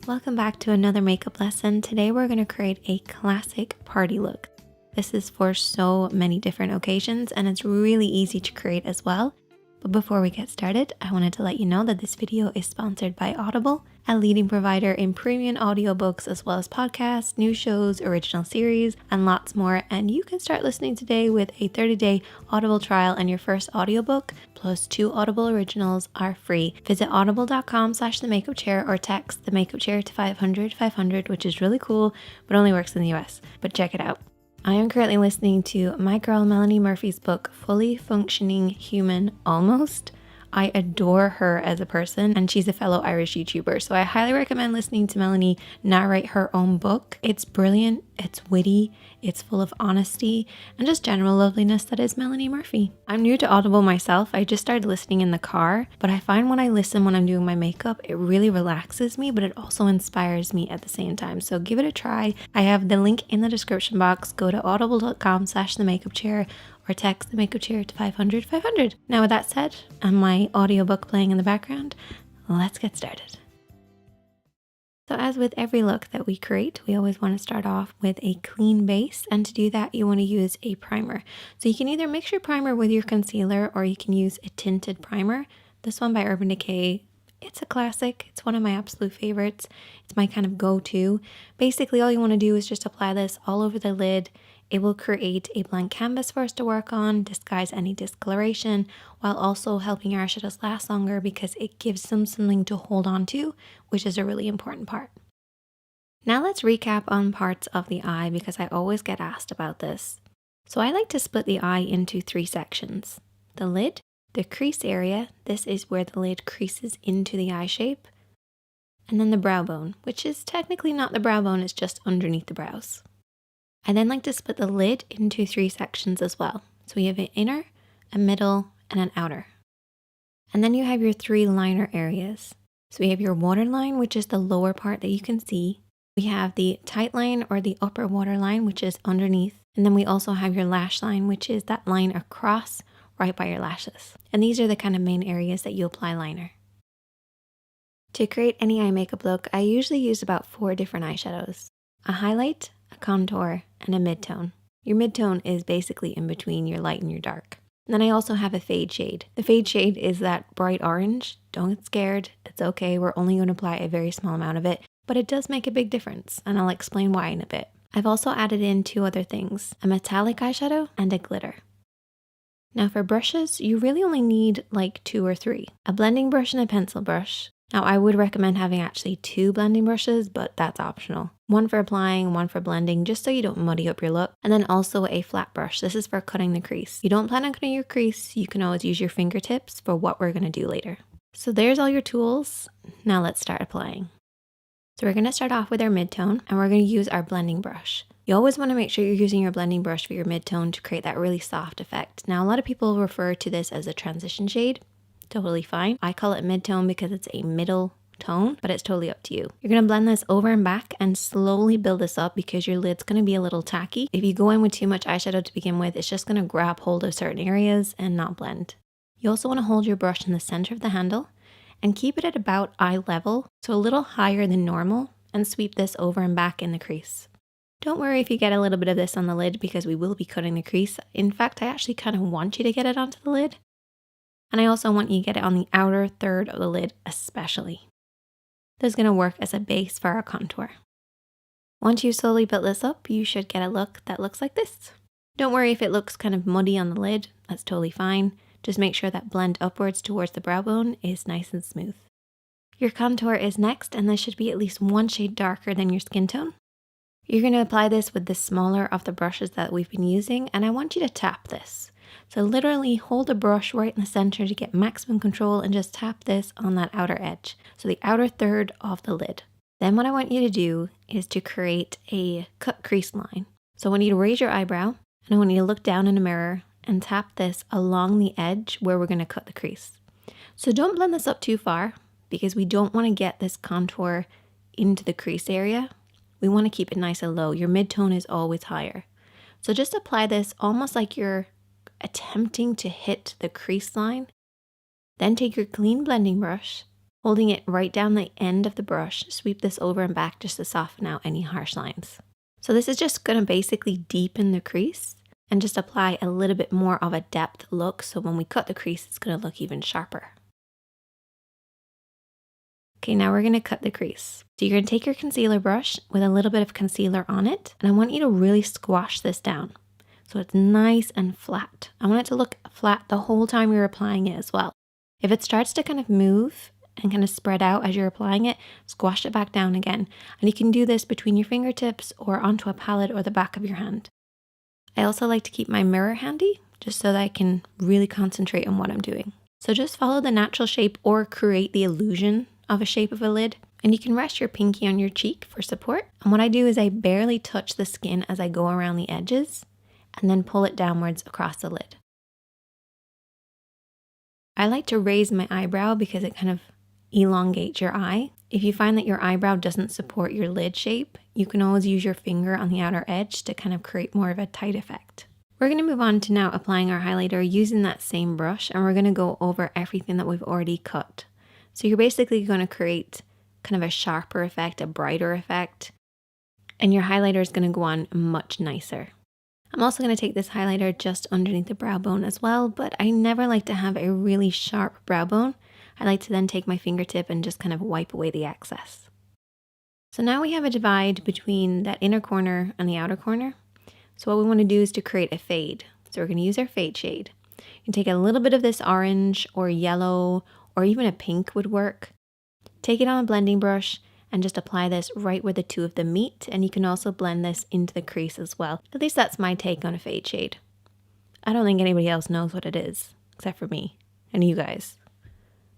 Welcome back to another makeup lesson. Today we're going to create a classic party look. This is for so many different occasions and it's really easy to create as well. But before we get started, I wanted to let you know that this video is sponsored by Audible, a leading provider in premium audiobooks as well as podcasts, new shows, original series, and lots more. And you can start listening today with a 30-day Audible trial, and your first audiobook plus 2 Audible originals are free. Visit audible.com/themakeupchair or text the makeup chair to 500, which is really cool, but only works in the US. But check it out. I am currently listening to my girl Melanie Murphy's book, Fully Functioning Human Almost. I adore her as a person and she's a fellow Irish YouTuber, so I highly recommend listening to Melanie narrate her own book. It's brilliant, it's witty, it's full of honesty and just general loveliness that is Melanie Murphy. I'm new to Audible myself. I just started listening in the car, but I find when I listen when I'm doing my makeup, it really relaxes me, but it also inspires me at the same time. So give it a try. I have the link in the description box. Go to audible.com/themakeupchair or text the makeup chair to 500. Now with that said, and my audiobook playing in the background, let's get started. So as with every look that we create, we always want to start off with a clean base, and to do that you want to use a primer. So you can either mix your primer with your concealer or you can use a tinted primer. This one by Urban Decay, it's a classic. It's one of my absolute favorites. It's my kind of go-to. Basically all you want to do is just apply this all over the lid. It will create a blank canvas for us to work on, disguise any discoloration, while also helping our eyeshadows last longer because it gives them something to hold on to, which is a really important part. Now let's recap on parts of the eye because I always get asked about this. So I like to split the eye into 3 sections. The lid, the crease area, this is where the lid creases into the eye shape, and then the brow bone, which is technically not the brow bone, it's just underneath the brows. I then like to split the lid into 3 sections as well. So we have an inner, a middle, and an outer. And then you have your 3 liner areas. So we have your waterline, which is the lower part that you can see. We have the tight line or the upper waterline, which is underneath. And then we also have your lash line, which is that line across right by your lashes. And these are the kind of main areas that you apply liner. To create any eye makeup look, I usually use about 4 different eyeshadows. A highlight, a contour, and a mid-tone. Your mid-tone is basically in between your light and your dark. And then I also have a fade shade. The fade shade is that bright orange. Don't get scared, it's okay, we're only going to apply a very small amount of it, but it does make a big difference, and I'll explain why in a bit. I've also added in 2 other things, a metallic eyeshadow and a glitter. Now for brushes, you really only need like 2 or 3. A blending brush and a pencil brush. Now I would recommend having actually 2 blending brushes, but that's optional. One for applying, one for blending, just so you don't muddy up your look. And then also a flat brush. This is for cutting the crease. You don't plan on cutting your crease, you can always use your fingertips for what we're gonna do later. So there's all your tools. Now let's start applying. So we're gonna start off with our mid-tone and we're gonna use our blending brush. You always wanna make sure you're using your blending brush for your mid-tone to create that really soft effect. Now a lot of people refer to this as a transition shade. Totally fine. I call it mid-tone because it's a middle tone, but it's totally up to you. You're going to blend this over and back and slowly build this up because your lid's going to be a little tacky. If you go in with too much eyeshadow to begin with, it's just going to grab hold of certain areas and not blend. You also want to hold your brush in the center of the handle and keep it at about eye level, so a little higher than normal, and sweep this over and back in the crease. Don't worry if you get a little bit of this on the lid because we will be cutting the crease. In fact, I actually kind of want you to get it onto the lid. And I also want you to get it on the outer third of the lid especially. This is going to work as a base for our contour. Once you slowly build this up, you should get a look that looks like this. Don't worry if it looks kind of muddy on the lid, that's totally fine. Just make sure that blend upwards towards the brow bone is nice and smooth. Your contour is next, and this should be at least 1 shade darker than your skin tone. You're going to apply this with the smaller of the brushes that we've been using, and I want you to tap this. So literally hold the brush right in the center to get maximum control and just tap this on that outer edge. So the outer third of the lid. Then what I want you to do is to create a cut crease line. So I want you to raise your eyebrow and I want you to look down in a mirror and tap this along the edge where we're going to cut the crease. So don't blend this up too far because we don't want to get this contour into the crease area. We want to keep it nice and low. Your mid-tone is always higher. So just apply this almost like you're attempting to hit the crease line. Then take your clean blending brush, Holding it right down the end of the brush, sweep this over and back just to soften out any harsh lines. So this is just going to basically deepen the crease and just apply a little bit more of a depth look, so when we cut the crease, it's going to look even sharper. Okay, now we're going to cut the crease. So you're going to take your concealer brush with a little bit of concealer on it, and I want you to really squash this down so it's nice and flat. I want it to look flat the whole time you're applying it as well. If it starts to kind of move and kind of spread out as you're applying it, squash it back down again. And you can do this between your fingertips or onto a palette or the back of your hand. I also like to keep my mirror handy just so that I can really concentrate on what I'm doing. So just follow the natural shape or create the illusion of a shape of a lid. And you can rest your pinky on your cheek for support. And what I do is I barely touch the skin as I go around the edges and then pull it downwards across the lid. I like to raise my eyebrow because it kind of elongates your eye. If you find that your eyebrow doesn't support your lid shape, you can always use your finger on the outer edge to kind of create more of a tight effect. We're going to move on to now applying our highlighter using that same brush, and we're going to go over everything that we've already cut. So you're basically going to create kind of a sharper effect, a brighter effect, and your highlighter is going to go on much nicer. I'm also going to take this highlighter just underneath the brow bone as well, but I never like to have a really sharp brow bone. I like to then take my fingertip and just kind of wipe away the excess. So now we have a divide between that inner corner and the outer corner. So what we want to do is to create a fade. So we're going to use our fade shade. You can take a little bit of this orange or yellow or even a pink would work. Take it on a blending brush and just apply this right where the two of them meet, and you can also blend this into the crease as well. At least that's my take on a fade shade. I don't think anybody else knows what it is, except for me and you guys.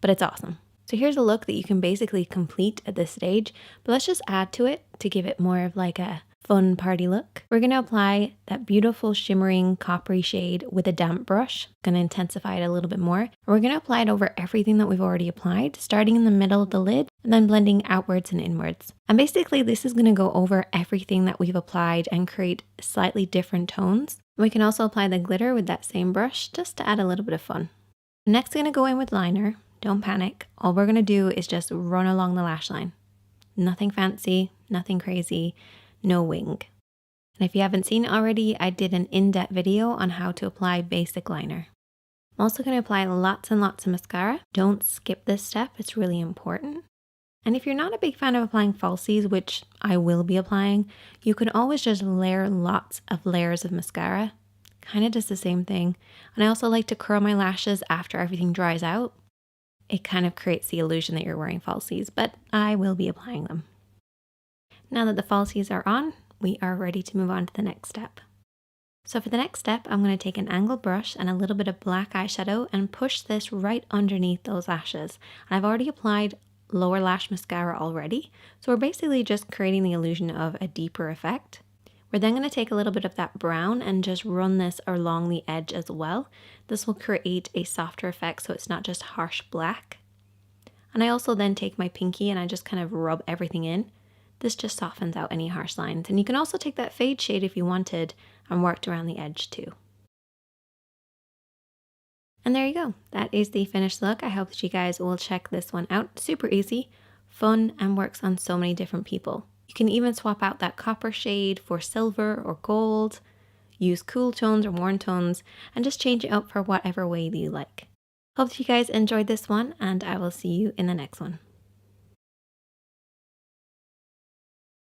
But it's awesome. So here's a look that you can basically complete at this stage, but let's just add to it to give it more of like a fun party look. We're going to apply that beautiful shimmering coppery shade with a damp brush. Going to intensify it a little bit more. We're going to apply it over everything that we've already applied, starting in the middle of the lid and then blending outwards and inwards. And basically this is going to go over everything that we've applied and create slightly different tones. We can also apply the glitter with that same brush just to add a little bit of fun. Next, I'm going to go in with liner. Don't panic. All we're going to do is just run along the lash line. Nothing fancy, nothing crazy. No wing. And if you haven't seen it already, I did an in-depth video on how to apply basic liner. I'm also going to apply lots and lots of mascara. Don't skip this step, it's really important. And if you're not a big fan of applying falsies, which I will be applying, you can always just layer lots of layers of mascara. Kind of does the same thing. And I also like to curl my lashes after everything dries out. It kind of creates the illusion that you're wearing falsies, but I will be applying them. Now that the falsies are on, we are ready to move on to the next step. So for the next step, I'm going to take an angled brush and a little bit of black eyeshadow and push this right underneath those lashes. And I've already applied lower lash mascara already, so we're basically just creating the illusion of a deeper effect. We're then going to take a little bit of that brown and just run this along the edge as well. This will create a softer effect so it's not just harsh black. And I also then take my pinky and I just kind of rub everything in. This just softens out any harsh lines. And you can also take that fade shade if you wanted and worked around the edge too. And there you go. That is the finished look. I hope that you guys will check this one out. Super easy, fun, and works on so many different people. You can even swap out that copper shade for silver or gold, use cool tones or warm tones, and just change it up for whatever way that you like. Hope that you guys enjoyed this one, and I will see you in the next one.